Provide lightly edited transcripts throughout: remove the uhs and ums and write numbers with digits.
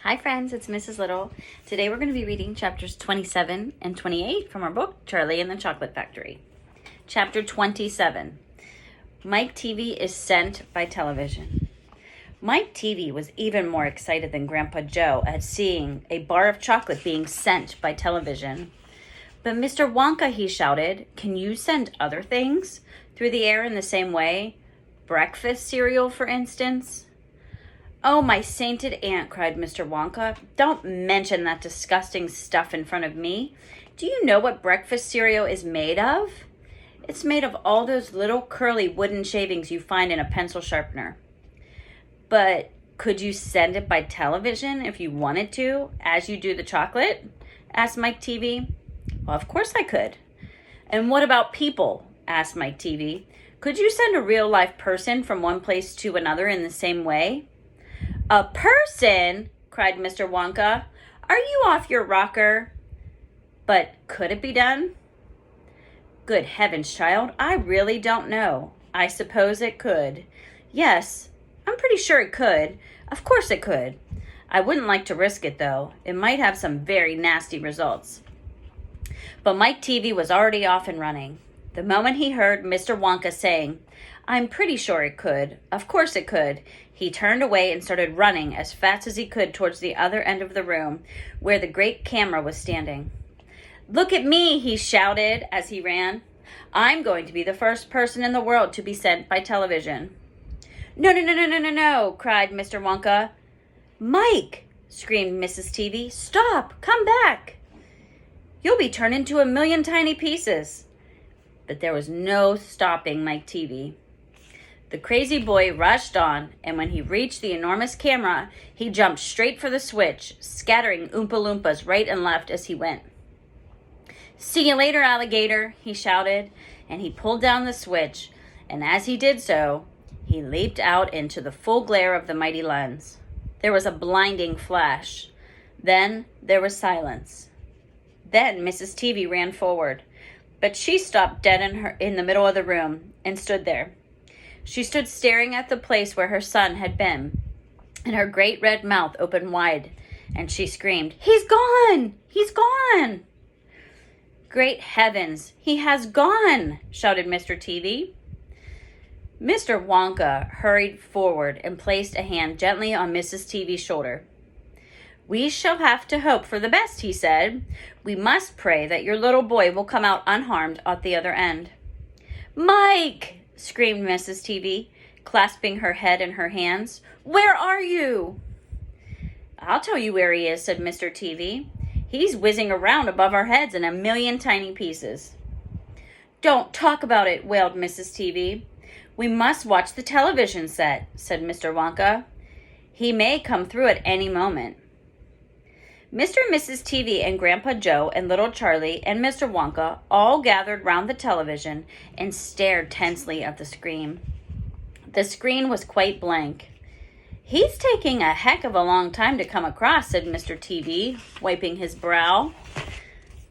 Hi friends, it's Mrs. Little. Today we're going to be reading chapters 27 and 28 from our book, Charlie and the Chocolate Factory. Chapter 27, Mike Teavee is sent by television. Mike Teavee was even more excited than Grandpa Joe at seeing a bar of chocolate being sent by television. But Mr. Wonka, he shouted, can you send other things through the air in the same way? Breakfast cereal, for instance? Oh, my sainted aunt, cried Mr. Wonka. Don't mention that disgusting stuff in front of me. Do you know what breakfast cereal is made of? It's made of all those little curly wooden shavings you find in a pencil sharpener. But could you send it by television if you wanted to, as you do the chocolate? Asked Mike Teavee. Well, of course I could. And what about people? Asked Mike Teavee. Could you send a real-life person from one place to another in the same way? A person? Cried Mr. Wonka. Are you off your rocker? But could it be done? Good heavens, child, I really don't know. I suppose it could. Yes, I'm pretty sure it could. Of course it could. I wouldn't like to risk it, though. It might have some very nasty results. But Mike Teavee was already off and running. The moment he heard Mr. Wonka saying, I'm pretty sure it could. Of course it could. He turned away and started running as fast as he could towards the other end of the room where the great camera was standing. Look at me, he shouted as he ran. I'm going to be the first person in the world to be sent by television. No, cried Mr. Wonka. Mike, screamed Mrs. Teavee. Stop, come back. You'll be turned into 1,000,000 tiny pieces. But there was no stopping Mike Teavee. The crazy boy rushed on, and when he reached the enormous camera, he jumped straight for the switch, scattering Oompa Loompas right and left as he went. See you later, alligator, he shouted, and he pulled down the switch, and as he did so, he leaped out into the full glare of the mighty lens. There was a blinding flash. Then there was silence. Then Mrs. Teavee ran forward, but she stopped dead in the middle of the room and stood there. She stood staring at the place where her son had been, and her great red mouth opened wide, and she screamed, He's gone! He's gone! Great heavens, he has gone, shouted Mr. Teavee. Mr. Wonka hurried forward and placed a hand gently on Mrs. Teavee's shoulder. We shall have to hope for the best, he said. We must pray that your little boy will come out unharmed at the other end. Mike! Screamed Mrs. Teavee, clasping her head in her hands. Where are you? I'll tell you where he is, said Mr. Teavee. He's whizzing around above our heads in 1,000,000 tiny pieces. Don't talk about it, wailed Mrs. Teavee. We must watch the television set, said Mr. Wonka. He may come through at any moment. Mr. and Mrs. Teavee and Grandpa Joe and little Charlie and Mr. Wonka all gathered round the television and stared tensely at the screen. The screen was quite blank. He's taking a heck of a long time to come across, said Mr. Teavee, wiping his brow.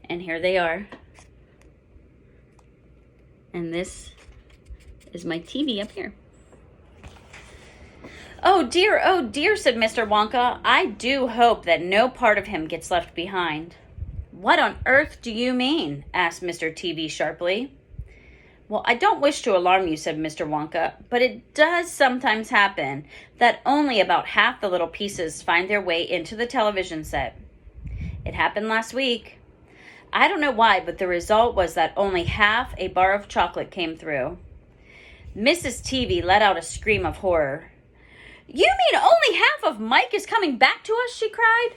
And here they are. And this is my TV up here. Oh dear, said Mr. Wonka. I do hope that no part of him gets left behind. What on earth do you mean? Asked Mr. Teavee sharply. Well, I don't wish to alarm you, said Mr. Wonka, but it does sometimes happen that only about half the little pieces find their way into the television set. It happened last week. I don't know why, but the result was that only half a bar of chocolate came through. Mrs. Teavee let out a scream of horror. You mean only half of Mike is coming back to us? She cried.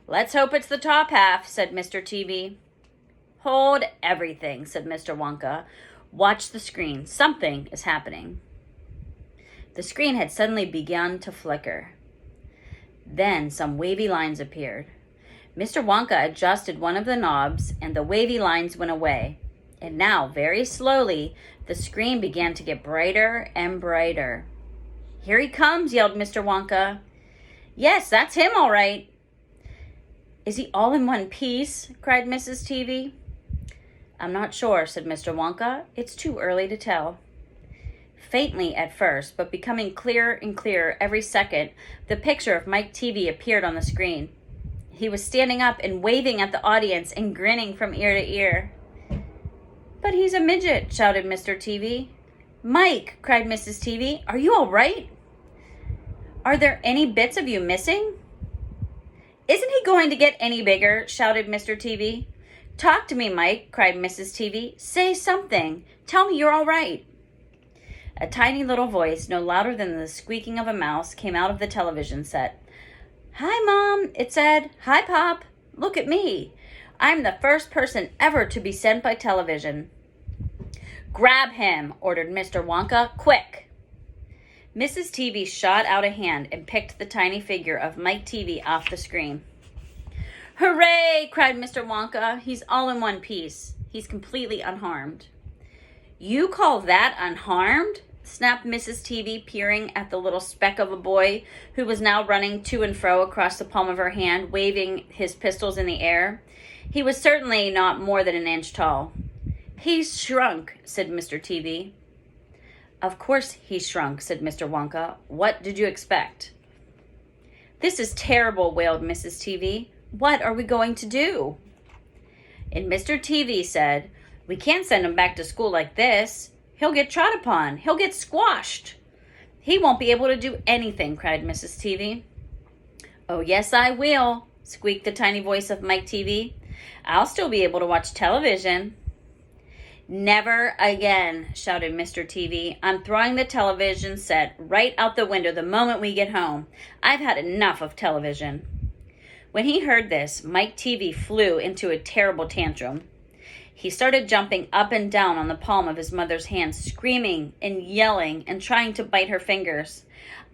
Let's hope it's the top half, said Mr. Teavee. Hold everything, said Mr. Wonka. Watch the screen. Something is happening. The screen had suddenly begun to flicker. Then some wavy lines appeared. Mr. Wonka adjusted one of the knobs, and the wavy lines went away. And now, very slowly, the screen began to get brighter and brighter. Here he comes, yelled Mr. Wonka. Yes, that's him, all right. Is he all in one piece? Cried Mrs. Teavee. I'm not sure, said Mr. Wonka. It's too early to tell. faintly at first, but becoming clearer and clearer every second, the picture of Mike Teavee appeared on the screen. He was standing up and waving at the audience and grinning from ear to ear. "But he's a midget," shouted Mr. Teavee. "Mike," cried Mrs. Teavee, "are you all right? Are there any bits of you missing?" "Isn't he going to get any bigger?" shouted Mr. Teavee. "Talk to me, Mike," cried Mrs. Teavee. "Say something. Tell me you're all right." A tiny little voice, no louder than the squeaking of a mouse, came out of the television set. "Hi, Mom," it said. "Hi, Pop. Look at me. I'm the first person ever to be sent by television." "Grab him," ordered Mr. Wonka. "Quick." Mrs. Teavee shot out a hand and picked the tiny figure of Mike Teavee off the screen. "Hooray!" cried Mr. Wonka. "He's all in one piece. He's completely unharmed." "You call that unharmed?" snapped Mrs. Teavee, peering at the little speck of a boy who was now running to and fro across the palm of her hand, waving his pistols in the air. He was certainly not more than an inch tall. "He's shrunk," said Mr. Teavee. "Of course he's shrunk," said Mr. Wonka. "What did you expect?" "This is terrible," wailed Mrs. Teavee. "What are we going to do?" And Mr. Teavee said, "We can't send him back to school like this. He'll get trod upon. He'll get squashed." "He won't be able to do anything," cried Mrs. Teavee. "Oh, yes, I will," squeaked the tiny voice of Mike Teavee. "I'll still be able to watch television." "Never again," shouted Mr. Teavee. "I'm throwing the television set right out the window the moment we get home. I've had enough of television." When he heard this, Mike Teavee flew into a terrible tantrum. He started jumping up and down on the palm of his mother's hand, screaming and yelling and trying to bite her fingers.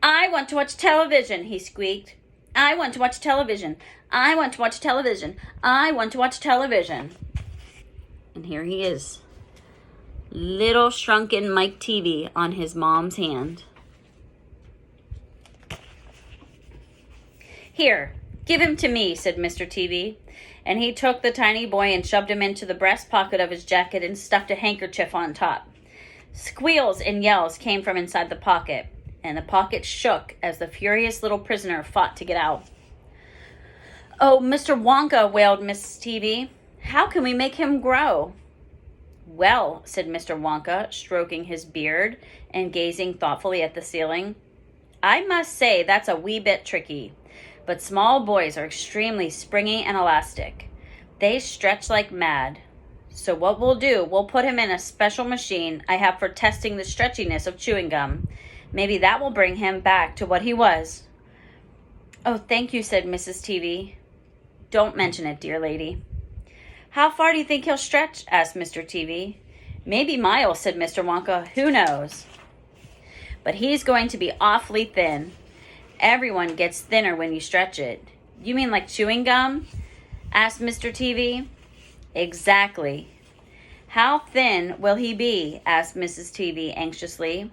"I want to watch television," he squeaked. "I want to watch television. I want to watch television. I want to watch television." And here he is, little shrunken Mike Teavee on his mom's hand. "Here, give him to me," said Mr. Teavee. And he took the tiny boy and shoved him into the breast pocket of his jacket and stuffed a handkerchief on top. Squeals and yells came from inside the pocket, and the pocket shook as the furious little prisoner fought to get out. "Oh, Mr. Wonka," wailed Mrs. Teavee. "How can we make him grow?" "Well," said Mr. Wonka, stroking his beard and gazing thoughtfully at the ceiling, "I must say that's a wee bit tricky. But small boys are extremely springy and elastic. They stretch like mad. So what we'll do, we'll put him in a special machine I have for testing the stretchiness of chewing gum. Maybe that will bring him back to what he was." "Oh, thank you," said Mrs. Teavee. "Don't mention it, dear lady." "How far do you think he'll stretch?" asked Mr. Teavee. "Maybe miles," said Mr. Wonka. "Who knows?" "But he's going to be awfully thin. Everyone gets thinner when you stretch it." "You mean like chewing gum?" asked Mr. Teavee. "Exactly." "How thin will he be?" asked Mrs. Teavee anxiously.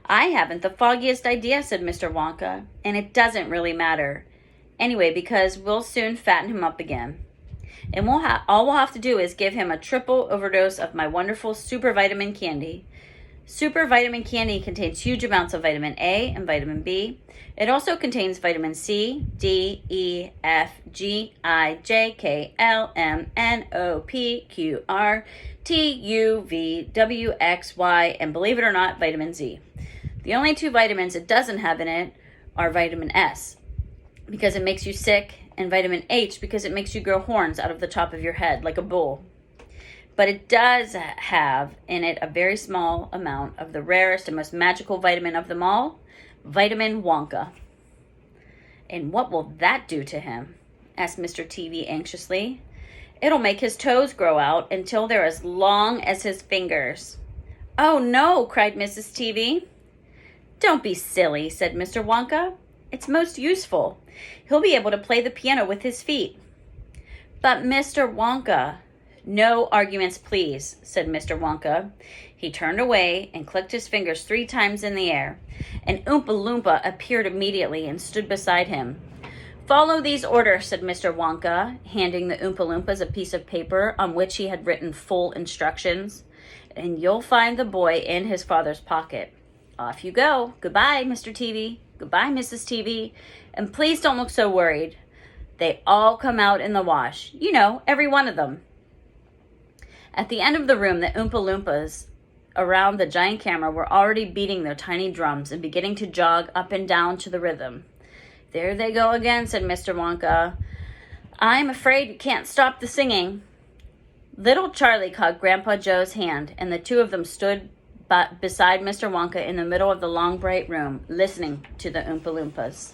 "I haven't the foggiest idea," said Mr. Wonka, "and it doesn't really matter. Anyway, because we'll soon fatten him up again. And all we'll have to do is give him a triple overdose of my wonderful super vitamin candy. Super vitamin candy contains huge amounts of vitamin A and vitamin B. It also contains vitamin C, D, E, F, G, I, J, K, L, M, N, O, P, Q, R, T, U, V, W, X, Y, and believe it or not, vitamin Z. The only two vitamins it doesn't have in it are vitamin S, because it makes you sick, and vitamin H, because it makes you grow horns out of the top of your head like a bull. But it does have in it a very small amount of the rarest and most magical vitamin of them all, vitamin Wonka." "And what will that do to him?" asked Mr. Teavee anxiously. "It'll make his toes grow out until they're as long as his fingers." "Oh, no," cried Mrs. Teavee. "Don't be silly," said Mr. Wonka. "It's most useful. He'll be able to play the piano with his feet." "But Mr. Wonka—" "No arguments, please," said Mr. Wonka. He turned away and clicked his fingers 3 times in the air. An Oompa Loompa appeared immediately and stood beside him. "Follow these orders," said Mr. Wonka, handing the Oompa Loompas a piece of paper on which he had written full instructions. "And you'll find the boy in his father's pocket. Off you go. Goodbye, Mr. TV. Goodbye, Mrs. TV. And please don't look so worried. They all come out in the wash. You know, every one of them. At the end of the room, the Oompa Loompas around the giant camera were already beating their tiny drums and beginning to jog up and down to the rhythm. There they go again, said Mr. Wonka. I'm afraid you can't stop the singing. Little Charlie caught Grandpa Joe's hand, and the two of them stood beside Mr. Wonka in the middle of the long, bright room, listening to the Oompa Loompas.